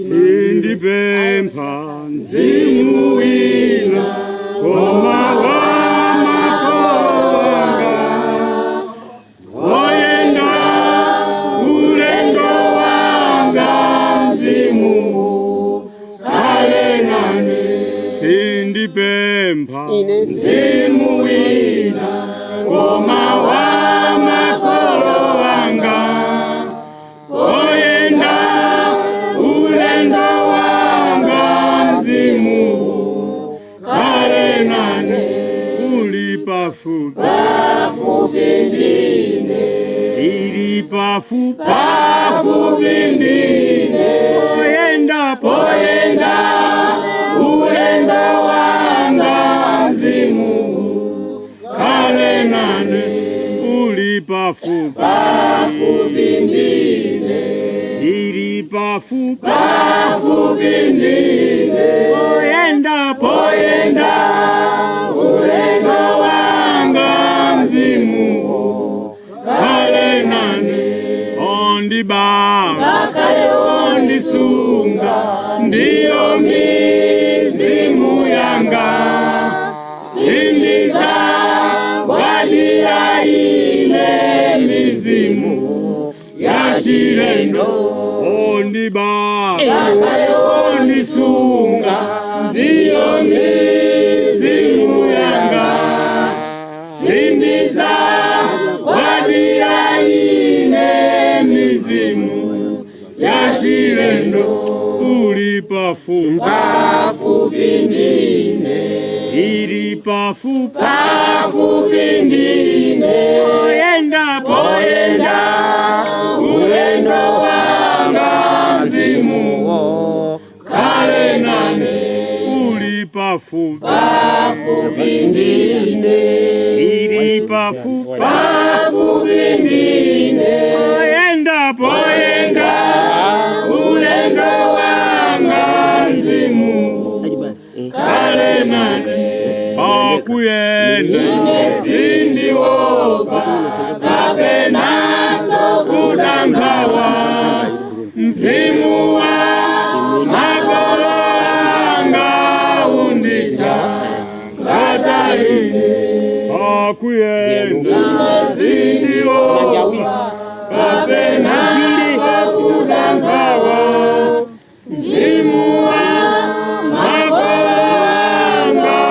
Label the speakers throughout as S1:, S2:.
S1: sindipempha mzimu wina koma wa makolo anga oyenda ulendo wanga mzimu kale nane sindipempha mzimu wina koma wa makolo anga oyenda ulendo wanga mzimu kale nane uli pafupi ndine ili pafupi ndine poyenda ulendo wanga mzimu kale nane uli pafupi ndine ili pafupi ndine poyenda ulendo wanga mzimu kale nane ondisunga ndiyo mizimu yanga sindiza walia ile mizimu ya chilendo ondisunga ndiyo mizimu yanga sindiza walia ile mizimu ya chilendo uli pafupi ndine ili pafupi ndine poyenda ulendo wanga mzimu kale nane uli pafupi ndine ili pafupi ndine poyenda ulendo wanga mzimu kale nane akuyenda sindiopa kapena sokudangawa mzimu wa makolo anga undita ngataine akuyenda sindiopa kapena sokudangawa mzimu wa makolo anga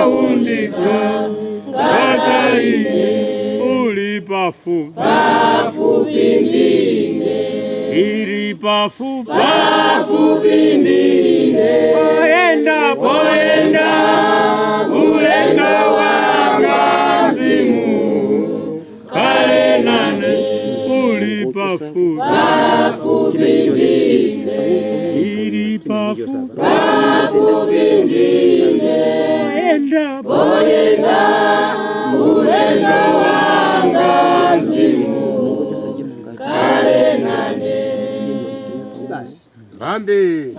S1: undita ngataine uli pafupi ndine ili pafupi ndine poyenda ulendo wanga mzimu kale nane uli pafupi ndine ili pafupi ndine poyenda ulendo wanga mzimu kale nane. Bambi.